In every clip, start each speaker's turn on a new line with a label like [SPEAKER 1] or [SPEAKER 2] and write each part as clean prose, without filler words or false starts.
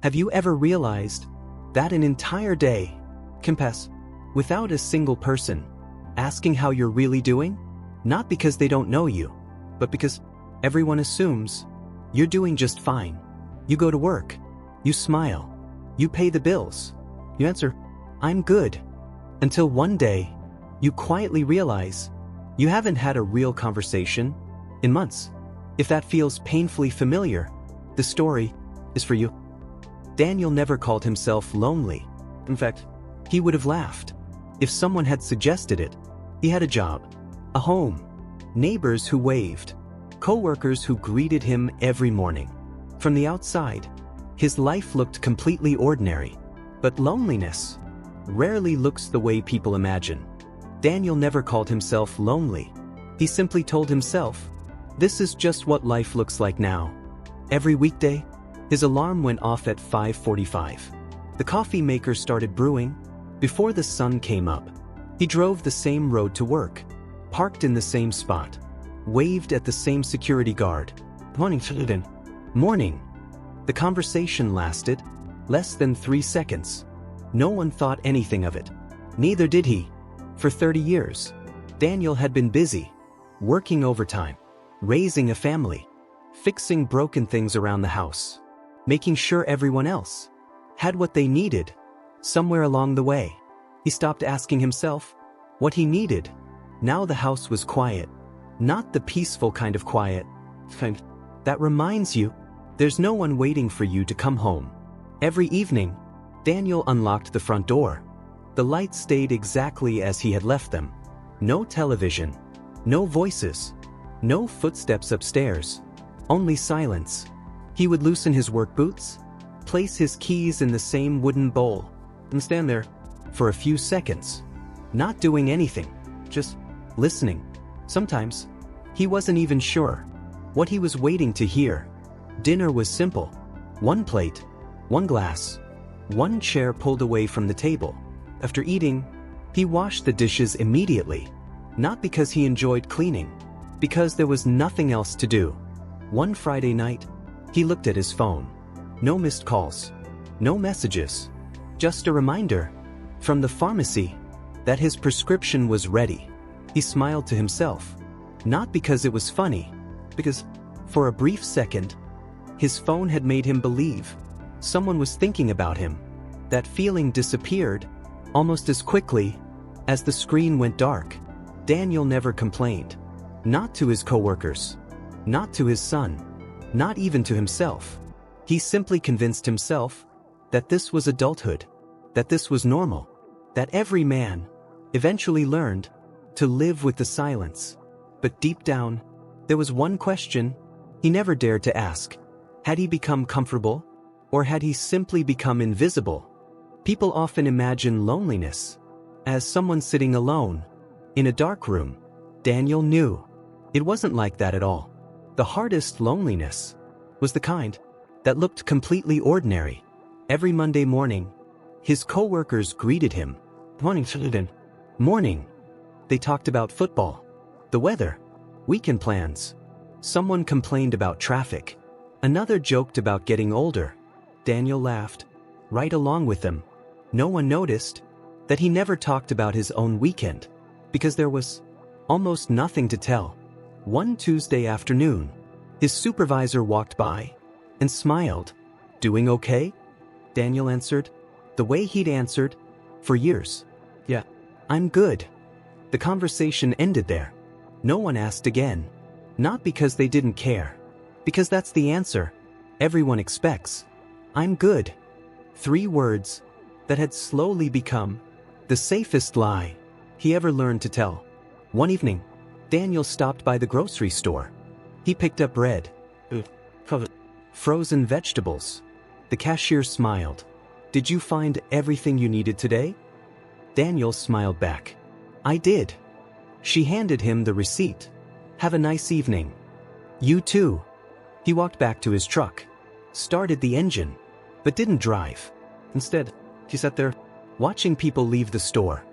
[SPEAKER 1] Have you ever realized that an entire day can pass without a single person asking how you're really doing? Not because they don't know you, but because everyone assumes you're doing just fine. You go to work, you smile, you pay the bills, you answer, "I'm good," until one day you quietly realize you haven't had a real conversation in months. If that feels painfully familiar, the story is for you. Daniel never called himself lonely. In fact, he would have laughed if someone had suggested it. He had a job, a home, neighbors who waved, coworkers who greeted him every morning. From the outside, his life looked completely ordinary, but loneliness rarely looks the way people imagine. Daniel never called himself lonely. He simply told himself, "This is just what life looks like now." Every weekday, his alarm went off at 5:45. The coffee maker started brewing before the sun came up. He drove the same road to work, parked in the same spot, waved at the same security guard. Morning. The conversation lasted less than 3 seconds. No one thought anything of it. Neither did he. For 30 years, Daniel had been busy, working overtime, raising a family, fixing broken things around the house, making sure everyone else had what they needed. Somewhere along the way, he stopped asking himself what he needed. Now the house was quiet, not the peaceful kind of quiet that reminds you there's no one waiting for you to come home. Every evening, Daniel unlocked the front door. The lights stayed exactly as he had left them. No television, no voices, no footsteps upstairs, only silence. He would loosen his work boots, place his keys in the same wooden bowl, and stand there for a few seconds, not doing anything, just listening. Sometimes, he wasn't even sure what he was waiting to hear. Dinner was simple. One plate, one glass, one chair pulled away from the table. After eating, he washed the dishes immediately, not because he enjoyed cleaning, because there was nothing else to do. One Friday night, he looked at his phone. No missed calls, no messages, just a reminder from the pharmacy that his prescription was ready. He smiled to himself, not because it was funny, because for a brief second, his phone had made him believe someone was thinking about him. That feeling disappeared almost as quickly as the screen went dark. Daniel never complained, not to his coworkers, not to his son, not even to himself. He simply convinced himself that this was adulthood, that this was normal, that every man eventually learned to live with the silence. But deep down, there was one question he never dared to ask. Had he become comfortable, or had he simply become invisible? People often imagine loneliness as someone sitting alone in a dark room. Daniel knew it wasn't like that at all. The hardest loneliness was the kind that looked completely ordinary. Every Monday morning, his coworkers greeted him. Morning. They talked about football, the weather, weekend plans. Someone complained about traffic. Another joked about getting older. Daniel laughed right along with them. No one noticed that he never talked about his own weekend, because there was almost nothing to tell. One Tuesday afternoon, his supervisor walked by and smiled. "Doing okay?" Daniel answered, the way he'd answered for years. "Yeah, I'm good." The conversation ended there. No one asked again. Not because they didn't care, because that's the answer everyone expects. "I'm good." 3 words that had slowly become the safest lie he ever learned to tell. One evening, Daniel stopped by the grocery store. He picked up bread, frozen vegetables. The cashier smiled. "Did you find everything you needed today?" Daniel smiled back. "I did." She handed him the receipt. "Have a nice evening." "You too." He walked back to his truck, started the engine, but didn't drive. Instead, he sat there, watching people leave the store.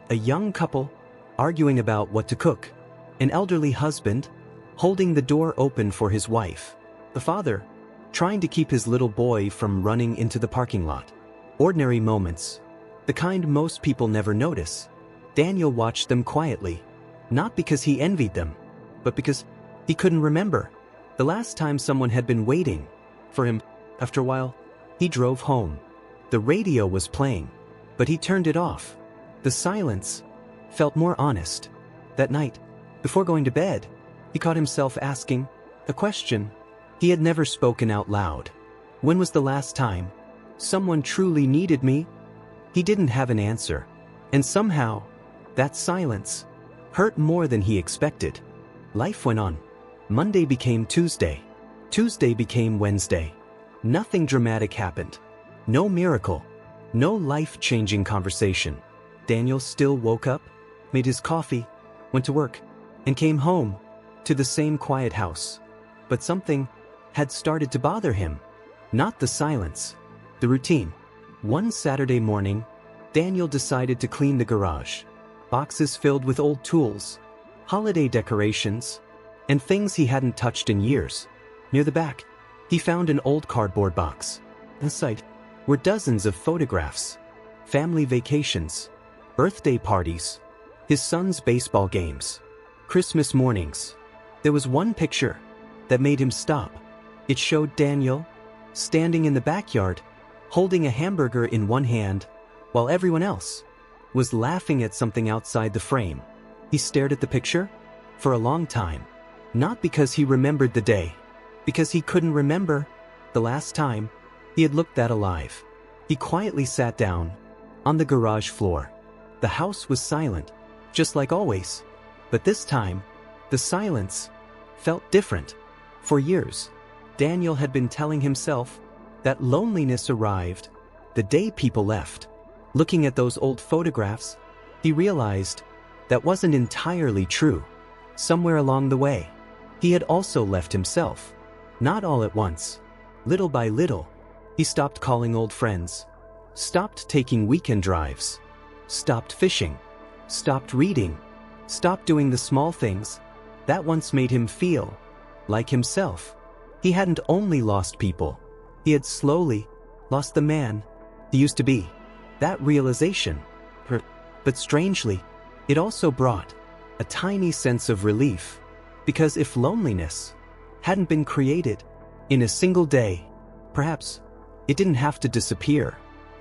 [SPEAKER 1] A young couple, arguing about what to cook. An elderly husband, holding the door open for his wife. The father, trying to keep his little boy from running into the parking lot. Ordinary moments, the kind most people never notice. Daniel watched them quietly, not because he envied them, but because he couldn't remember the last time someone had been waiting for him. After a while, he drove home. The radio was playing, but he turned it off. The silence felt more honest. That night, before going to bed, he caught himself asking a question he had never spoken out loud. When was the last time someone truly needed me? He didn't have an answer, and somehow, that silence hurt more than he expected. Life went on. Monday became Tuesday. Tuesday became Wednesday. Nothing dramatic happened. No miracle. No life-changing conversation. Daniel still woke up, made his coffee, went to work, and came home to the same quiet house. But something had started to bother him. Not the silence, the routine. One Saturday morning, Daniel decided to clean the garage. Boxes filled with old tools, holiday decorations, and things he hadn't touched in years. Near the back, he found an old cardboard box. Inside were dozens of photographs, family vacations, birthday parties, his son's baseball games, Christmas mornings. There was one picture that made him stop. It showed Daniel standing in the backyard, holding a hamburger in one hand, while everyone else was laughing at something outside the frame. He stared at the picture for a long time, not because he remembered the day, because he couldn't remember the last time he had looked that alive. He quietly sat down on the garage floor. The house was silent, just like always, but this time, the silence felt different. For years, Daniel had been telling himself that loneliness arrived the day people left. Looking at those old photographs, he realized that wasn't entirely true. Somewhere along the way, he had also left himself. Not all at once. Little by little, he stopped calling old friends, stopped taking weekend drives, stopped fishing, stopped reading, stopped doing the small things that once made him feel like himself. He hadn't only lost people, he had slowly lost the man he used to be. That realization hurt, but strangely, it also brought a tiny sense of relief, because if loneliness hadn't been created in a single day, perhaps it didn't have to disappear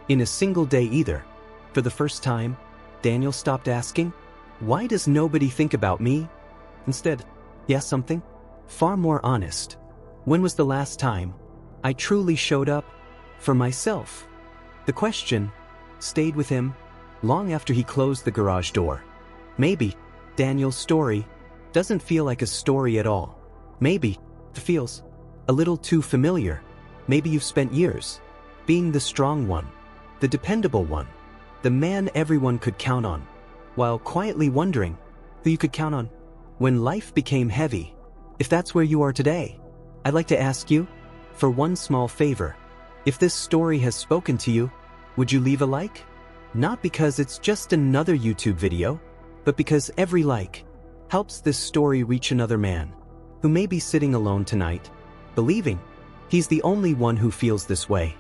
[SPEAKER 1] in a single day either. For the first time, Daniel stopped asking, "Why does nobody think about me?" Instead, he asked something far more honest. When was the last time I truly showed up for myself? The question stayed with him long after he closed the garage door. Maybe Daniel's story doesn't feel like a story at all. Maybe it feels a little too familiar. Maybe you've spent years being the strong one, the dependable one, the man everyone could count on, while quietly wondering who you could count on when life became heavy. If that's where you are today, I'd like to ask you for one small favor. If this story has spoken to you, would you leave a like? Not because it's just another YouTube video, but because every like helps this story reach another man who may be sitting alone tonight, believing he's the only one who feels this way.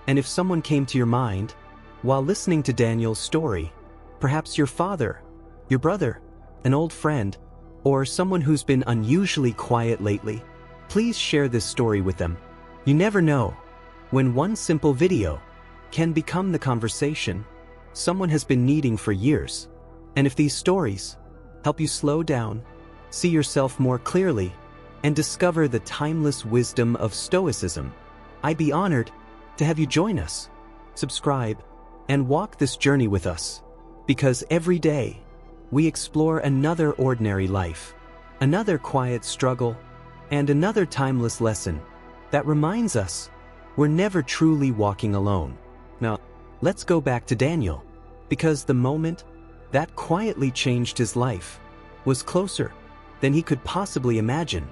[SPEAKER 1] And if someone came to your mind while listening to Daniel's story, perhaps your father, your brother, an old friend, or someone who's been unusually quiet lately, please share this story with them. You never know when one simple video can become the conversation someone has been needing for years. And if these stories help you slow down, see yourself more clearly, and discover the timeless wisdom of Stoicism, I'd be honored to have you join us. Subscribe and walk this journey with us, because every day we explore another ordinary life, another quiet struggle, and another timeless lesson that reminds us we're never truly walking alone. Now, let's go back to Daniel, because the moment that quietly changed his life was closer than he could possibly imagine.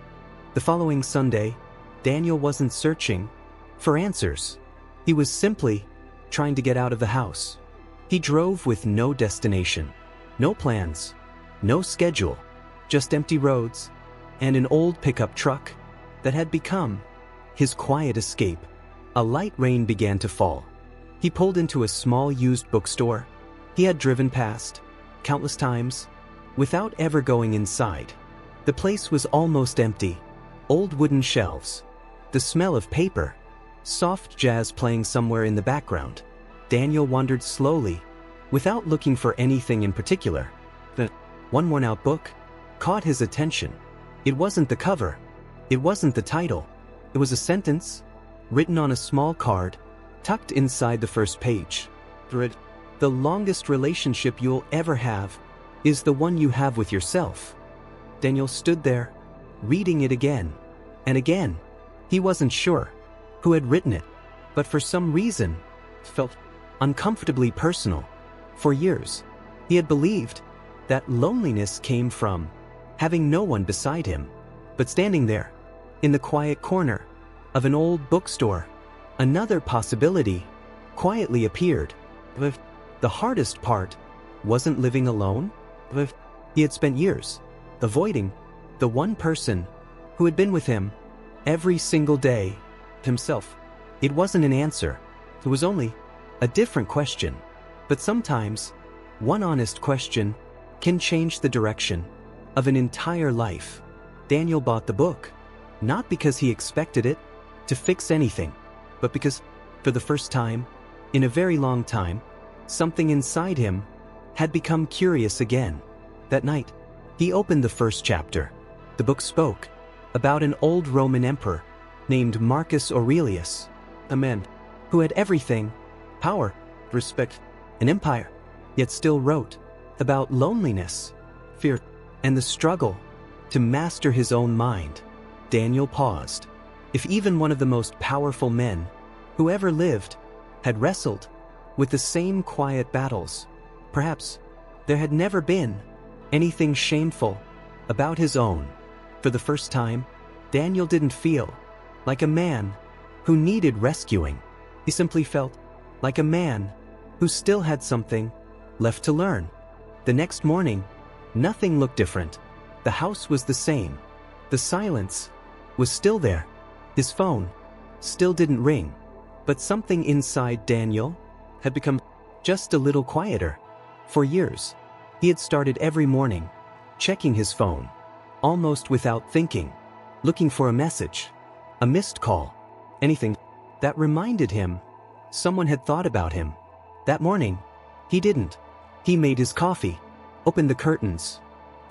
[SPEAKER 1] The following Sunday, Daniel wasn't searching for answers. He was simply trying to get out of the house. He drove with no destination, no plans, no schedule, just empty roads and an old pickup truck that had become his quiet escape. A light rain began to fall. He pulled into a small used bookstore he had driven past countless times without ever going inside. The place was almost empty. Old wooden shelves, the smell of paper, soft jazz playing somewhere in the background. Daniel wandered slowly, without looking for anything in particular. The one worn-out book caught his attention. It wasn't the cover. It wasn't the title. It was a sentence, written on a small card, tucked inside the first page. Read, "The longest relationship you'll ever have is the one you have with yourself." Daniel stood there, reading it again and again. He wasn't sure who had written it, but for some reason, it felt uncomfortably personal. For years, he had believed that loneliness came from having no one beside him. But standing there, in the quiet corner of an old bookstore, another possibility quietly appeared. The hardest part wasn't living alone. He had spent years avoiding the one person who had been with him every single day, himself. It wasn't an answer. It was only a different question. But sometimes, one honest question can change the direction of an entire life. Daniel bought the book, not because he expected it to fix anything, but because, for the first time, in a very long time, something inside him had become curious again. That night, he opened the first chapter. The book spoke about an old Roman emperor named Marcus Aurelius, a man who had everything: power, respect, an empire, yet still wrote about loneliness, fear, and the struggle to master his own mind. Daniel paused. If even one of the most powerful men who ever lived had wrestled with the same quiet battles, perhaps there had never been anything shameful about his own. For the first time, Daniel didn't feel like a man who needed rescuing. He simply felt like a man who still had something left to learn. The next morning, nothing looked different. The house was the same. The silence was still there. His phone still didn't ring. But something inside Daniel had become just a little quieter. For years, he had started every morning checking his phone, almost without thinking, looking for a message, a missed call, anything that reminded him someone had thought about him. That morning, he didn't. He made his coffee, opened the curtains,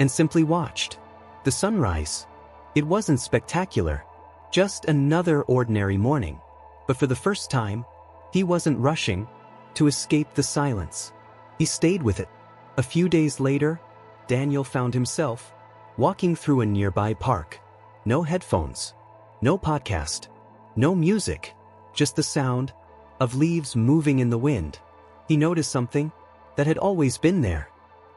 [SPEAKER 1] and simply watched the sunrise. It wasn't spectacular, just another ordinary morning. But for the first time, he wasn't rushing to escape the silence. He stayed with it. A few days later, Daniel found himself walking through a nearby park. No headphones, no podcast, no music, just the sound of leaves moving in the wind. He noticed something that had always been there: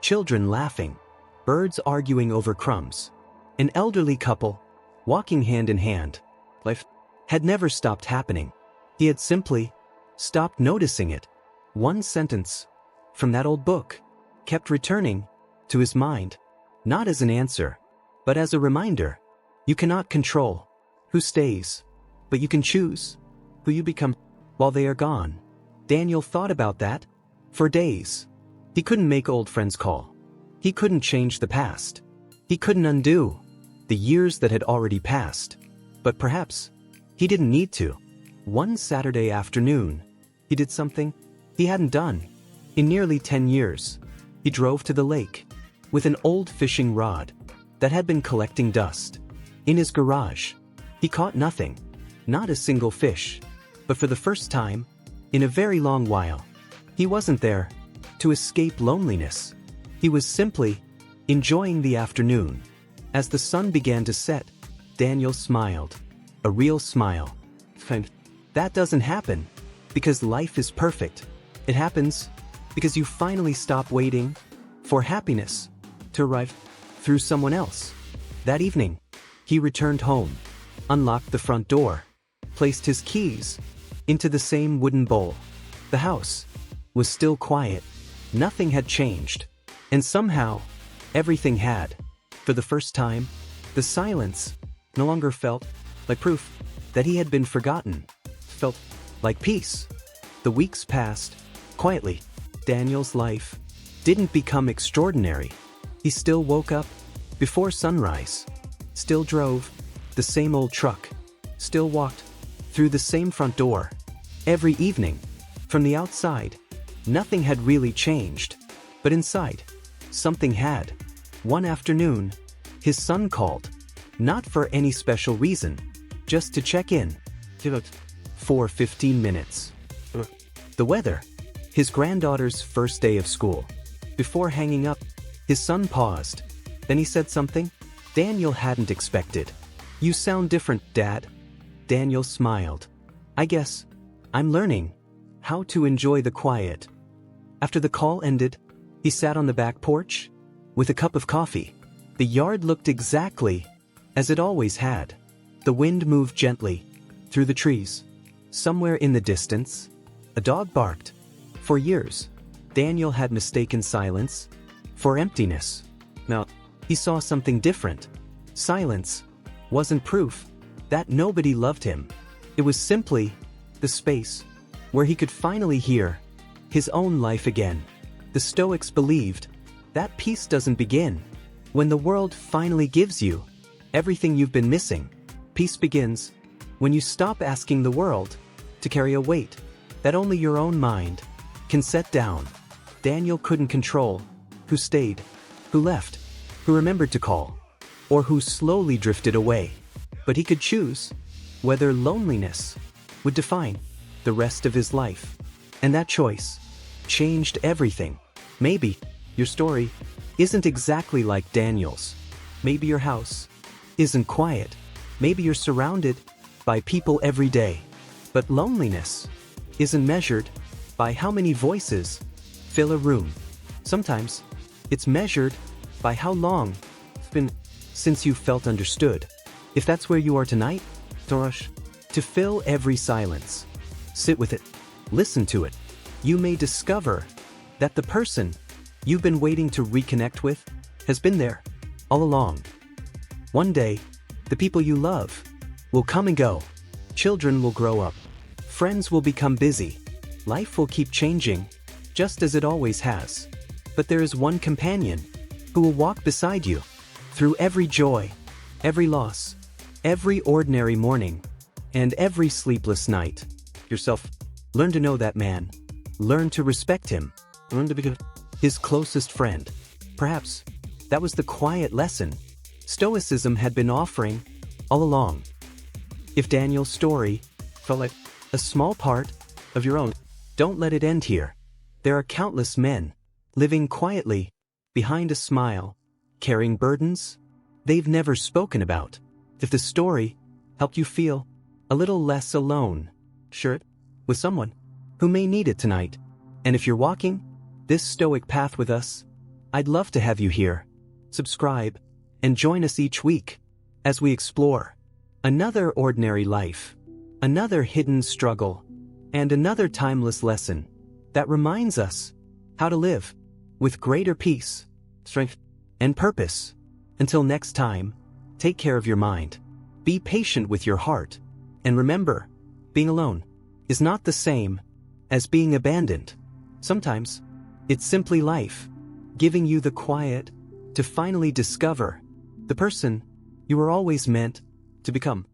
[SPEAKER 1] children laughing, birds arguing over crumbs, an elderly couple walking hand in hand. Life had never stopped happening. He had simply stopped noticing it. One sentence from that old book kept returning to his mind, not as an answer, but as a reminder. You cannot control who stays, but you can choose who you become while they are gone. Daniel thought about that for days. He couldn't make old friends call. He couldn't change the past. He couldn't undo the years that had already passed. But perhaps he didn't need to. One Saturday afternoon, he did something he hadn't done in nearly 10 years. He drove to the lake with an old fishing rod that had been collecting dust. In his garage, he caught nothing, not a single fish. But for the first time in a very long while, he wasn't there to escape loneliness. He was simply enjoying the afternoon. As the sun began to set, Daniel smiled, a real smile. And that doesn't happen because life is perfect. It happens because you finally stop waiting for happiness to arrive through someone else. That evening, he returned home, unlocked the front door, placed his keys into the same wooden bowl. The house was still quiet. Nothing had changed. And somehow, everything had. For the first time, the silence no longer felt like proof that he had been forgotten. Felt like peace. The weeks passed, quietly. Daniel's life didn't become extraordinary. He still woke up before sunrise, still drove the same old truck, still walked through the same front door. Every evening, from the outside, nothing had really changed, but inside, something had. One afternoon, his son called, not for any special reason, just to check in. For 15 minutes. The weather. His granddaughter's first day of school. Before hanging up, his son paused. Then he said something Daniel hadn't expected. "You sound different, Dad." Daniel smiled. "I guess I'm learning how to enjoy the quiet." After the call ended, he sat on the back porch with a cup of coffee. The yard looked exactly as it always had. The wind moved gently through the trees. Somewhere in the distance, a dog barked. For years, Daniel had mistaken silence for emptiness. Now, he saw something different. Silence wasn't proof that nobody loved him. It was simply the space where he could finally hear his own life again. The Stoics believed that peace doesn't begin when the world finally gives you everything you've been missing. Peace begins when you stop asking the world to carry a weight that only your own mind can set down. Daniel couldn't control who stayed, who left, who remembered to call, or who slowly drifted away. But he could choose whether loneliness would define the rest of his life. And that choice changed everything. Maybe your story isn't exactly like Daniel's. Maybe your house isn't quiet. Maybe you're surrounded by people every day. But loneliness isn't measured by how many voices fill a room. Sometimes it's measured by how long it's been since you felt understood. If that's where you are tonight, don't rush to fill every silence. Sit with it. Listen to it. You may discover that the person you've been waiting to reconnect with has been there all along. One day, the people you love will come and go. Children will grow up. Friends will become busy. Life will keep changing, just as it always has. But there is one companion who will walk beside you through every joy, every loss, every ordinary morning, and every sleepless night. Yourself. Learn to know that man. Learn to respect him. Learn to become his closest friend. Perhaps that was the quiet lesson Stoicism had been offering all along. If Daniel's story felt like a small part of your own, don't let it end here. There are countless men living quietly behind a smile, carrying burdens they've never spoken about. If the story helped you feel a little less alone, share it with someone who may need it tonight. And if you're walking this Stoic path with us, I'd love to have you here. Subscribe and join us each week as we explore another ordinary life, another hidden struggle, and another timeless lesson that reminds us how to live with greater peace, strength, and purpose. Until next time, take care of your mind, be patient with your heart, and remember, being alone is not the same as being abandoned. Sometimes, it's simply life, giving you the quiet to finally discover the person you were always meant to become.